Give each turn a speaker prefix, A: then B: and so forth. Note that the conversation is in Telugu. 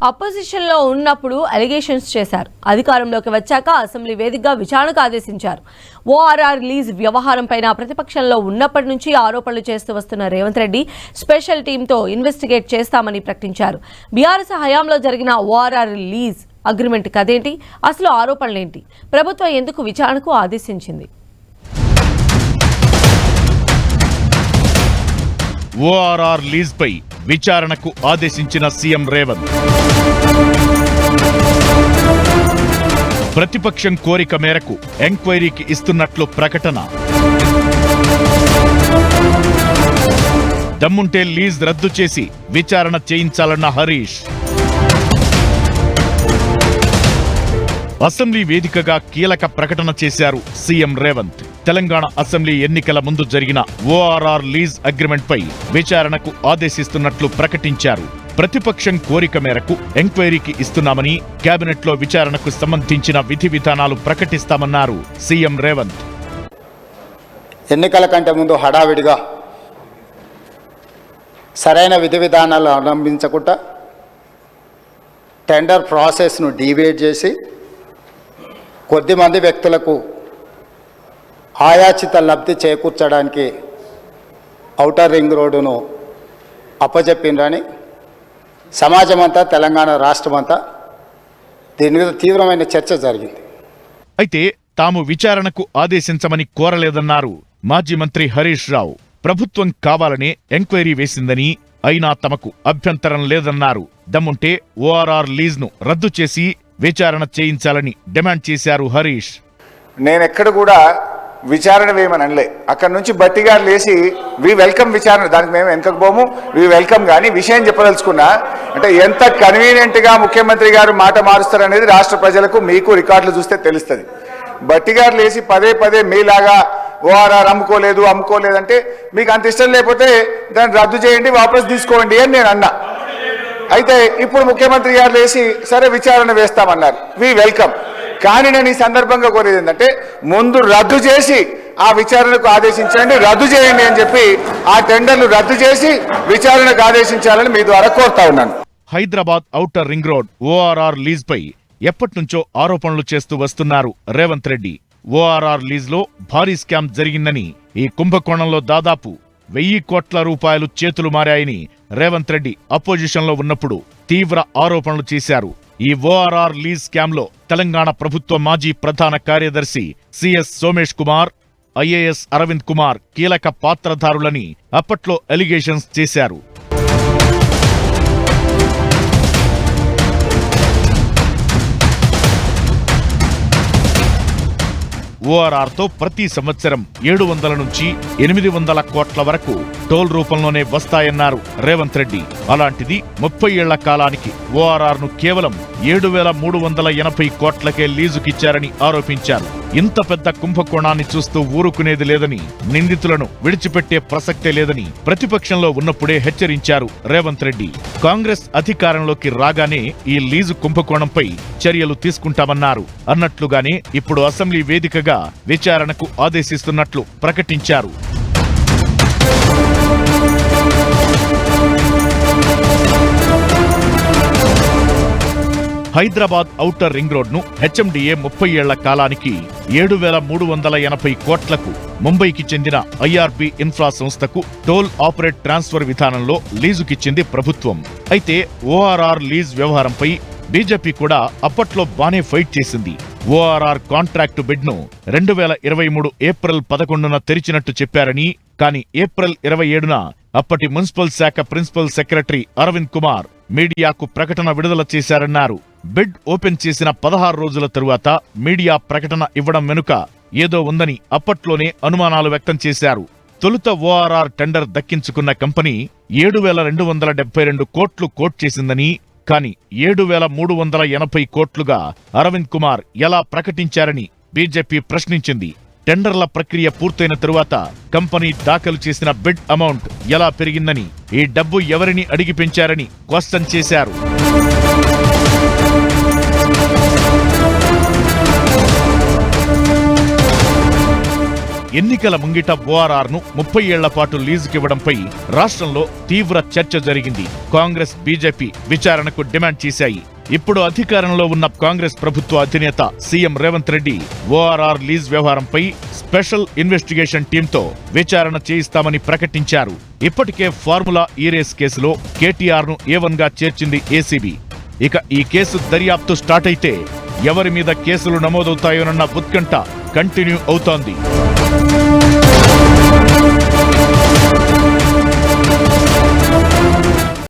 A: అపోజిషన్లో ఉన్నప్పుడు అలిగేషన్స్ చేశారు. అధికారంలోకి వచ్చాక అసెంబ్లీ వేదికగా విచారణకు ఆదేశించారు. ఓఆర్ఆర్ రిలీజ్ వ్యవహారంపైన ప్రతిపక్షంలో ఉన్నప్పటి నుంచి ఆరోపణలు చేస్తూ వస్తున్న రేవంత్ రెడ్డి స్పెషల్ టీంతో ఇన్వెస్టిగేట్ చేస్తామని ప్రకటించారు. బీఆర్ఎస్ హయాంలో జరిగిన ఓఆర్ఆర్ రిలీజ్ అగ్రిమెంట్ కదేంటి, అసలు ఆరోపణలేంటి, ప్రభుత్వం ఎందుకు విచారణకు ఆదేశించింది?
B: ఓఆర్ఆర్ లీజ్ పై విచారణకు ఆదేశించిన సీఎం రేవంత్. ప్రతిపక్షం కోరిక మేరకు ఎంక్వైరీకి ఇస్తున్నట్లు ప్రకటన. దమ్ముంటే లీజ్ రద్దు చేసి విచారణ చేయించాలన్న హరీష్. అసెంబ్లీ వేదికగా కీలక ప్రకటన చేశారు సీఎం రేవంత్. తెలంగాణ అసెంబ్లీ ఎన్నికల ముందు జరిగిన ఓఆర్ఆర్ లీజ్ అగ్రిమెంట్ పై విచారణకు ఆదేశిస్తున్నట్లు ప్రకటించారు. ప్రతిపక్షం కోరిక మేరకు ఎంక్వైరీకి ఇస్తున్నామని, కేబినెట్లో విచారణకు సంబంధించిన విధి విధానాలు ప్రకటిస్తామన్నారు సీఎం రేవంత్.
C: ఎన్నికల కంటే ముందు హడావిడిగా సరైన విధి విధానాలు అవలంబించకుండా టెండర్ ప్రాసెస్ను డీవియేట్ చేసి కొద్దిమంది వ్యక్తులకు ఆయాచిత లబ్ధి చేకూర్చడానికి ఔటర్ రింగ్ రోడ్డును అప్పచెప్పిండ్రని సమాజమంతా, తెలంగాణ రాష్ట్రమంతా దీని మీద తీవ్రమైన చర్చ జరిగింది.
B: అయితే తాము విచారణకు ఆదేశించమని కోరలేదన్నారు మాజీ మంత్రి హరీష్ రావు. ప్రభుత్వం కావాలనే ఎంక్వైరీ వేసిందని, అయినా తమకు అభ్యంతరం లేదన్నారు. దమ్ముంటే ఓఆర్ఆర్ లీజ్ను రద్దు చేసి విచారణ చేయించాలని డిమాండ్ చేశారు హరీష్.
D: నేనెక్కడ కూడా విచారణ వేయమని అనలే. అక్కడ నుంచి బట్టిగారు లేచి వి వెల్కమ్ విచారణ, దానికి మేము వెనకపోము, వి వెల్కమ్. కానీ విషయం చెప్పదలుచుకున్నా అంటే ఎంత కన్వీనియంట్గా ముఖ్యమంత్రి గారు మాట మారుస్తారనేది రాష్ట్ర ప్రజలకు, మీకు రికార్డులు చూస్తే తెలుస్తుంది. బట్టిగారు లేచి పదే పదే మీలాగా ఓఆర్ఆర్ అమ్ముకోలేదంటే మీకు అంత ఇష్టం లేకపోతే దాన్ని రద్దు చేయండి, వాపస్ తీసుకోండి అని నేను అన్నా. అయితే ఇప్పుడు ముఖ్యమంత్రి గారు లేచి సరే విచారణ వేస్తామన్నారు, వి వెల్కమ్. కానీ నేను ఈ సందర్భంగా కోరేది ఏంటంటే ముందు రద్దు చేసి ఆ విచారణకు ఆదేశించండి, రద్దు చేయండి అని చెప్పి ఆ టెండర్లు రద్దు చేసి విచారణకు ఆదేశించాలని మీ ద్వారా కోరుతా ఉన్నాను.
B: Hyderabad outer ring road ORR lease పై ఎప్పటినుంచో ఆరోపణలు చేస్తూ వస్తున్నారు రేవంత్ రెడ్డి. ఓఆర్ఆర్ లీజ్ లో భారీ స్కామ్ జరిగిందని, ఈ కుంభకోణంలో దాదాపు 1000 కోట్ల రూపాయలు చేతులు మారాయని రేవంత్ రెడ్డి అపోజిషన్లో ఉన్నప్పుడు తీవ్ర ఆరోపణలు చేశారు. ఈ ఓఆర్ఆర్ లీజ్ స్కామ్ లో తెలంగాణ ప్రభుత్వ మాజీ ప్రధాన కార్యదర్శి సిఎస్ సోమేష్ కుమార్, ఐఏఎస్ అరవింద్ కుమార్ కీలక పాత్రధారులని అప్పట్లో ఎలిగేషన్స్ చేశారు. ఓఆర్ఆర్తో ప్రతి సంవత్సరం 700 నుంచి 800 కోట్ల వరకు టోల్ రూపంలోనే వస్తాయన్నారు రేవంత్ రెడ్డి. అలాంటిది 30 ఏళ్ల కాలానికి ఓఆర్ఆర్ను కేవలం 7,380 కోట్లకే లీజుకిచ్చారని ఆరోపించారు. ఇంత పెద్ద కుంభకోణాన్ని చూస్తూ ఊరుకునేది లేదని, నిందితులను విడిచిపెట్టే ప్రసక్తే లేదని ప్రతిపక్షంలో ఉన్నప్పుడే హెచ్చరించారు రేవంత్ రెడ్డి. కాంగ్రెస్ అధికారంలోకి రాగానే ఈ లీజు కుంభకోణంపై చర్యలు తీసుకుంటామన్నారు. అన్నట్లుగానే ఇప్పుడు అసెంబ్లీ వేదికగా విచారణకు ఆదేశిస్తున్నట్లు ప్రకటించారు. హైదరాబాద్ ఔటర్ రింగ్ రోడ్ ను హెచ్ఎండిఏ 30 ఏళ్ల కాలానికి 7,380 కోట్లకు ముంబైకి చెందిన ఐఆర్బి ఇన్ఫ్రా సంస్థకు టోల్ ఆపరేట్ ట్రాన్స్ఫర్ విధానంలో లీజుకిచ్చింది ప్రభుత్వం. అయితే ఓఆర్ఆర్ లీజ్ వ్యవహారంపై బీజేపీ కూడా అప్పట్లో బానే ఫైట్ చేసింది. ఓఆర్ఆర్ కాంట్రాక్టు బిడ్ ను 2023 ఏప్రిల్ 11న తెరిచినట్టు చెప్పారని, కానీ ఏప్రిల్ 27న అప్పటి మున్సిపల్ శాఖ ప్రిన్సిపల్ సెక్రటరీ అరవింద్ కుమార్ మీడియాకు ప్రకటన విడుదల చేశారన్నారు. బిడ్ ఓపెన్ చేసిన 16 రోజుల తరువాత మీడియా ప్రకటన ఇవ్వడం వెనుక ఏదో ఉందని అప్పట్లోనే అనుమానాలు వ్యక్తం చేశారు. తొలుత ఓఆర్ఆర్ టెండర్ దక్కించుకున్న కంపెనీ 7,272 కోట్లు కోట్ చేసిందని, కానీ 7,380 కోట్లుగా అరవింద్ కుమార్ ఎలా ప్రకటించారని బీజేపీ ప్రశ్నించింది. టెండర్ల ప్రక్రియ పూర్తయిన తరువాత కంపెనీ దాఖలు చేసిన బిడ్ అమౌంట్ ఎలా పెరిగిందని, ఈ డబ్బు ఎవరిని అడిగి పెంచారని క్వశ్చన్ చేశారు. ఎన్నికల ముంగిట ఓఆర్ఆర్ ను 30 ఏళ్ల పాటు లీజుకివ్వడంపై రాష్ట్రంలో తీవ్ర చర్చ జరిగింది. కాంగ్రెస్, బీజేపీ విచారణకు డిమాండ్ చేశాయి. ఇప్పుడు అధికారంలో ఉన్న కాంగ్రెస్ ప్రభుత్వ అధినేత CM Revanth Reddy ORR lease వ్యవహారంపై స్పెషల్ ఇన్వెస్టిగేషన్ టీంతో విచారణ చేయిస్తామని ప్రకటించారు. ఇప్పటికే ఫార్ములా ఈరేస్ కేసులో కేటీఆర్ ను A1 గా చేర్చింది ఏసీబీ. ఇక ఈ కేసు దర్యాప్తు స్టార్ట్ అయితే ఎవరి మీద కేసులు నమోదవుతాయోనన్న ఉత్కంఠ కంటిన్యూ అవుతోంది.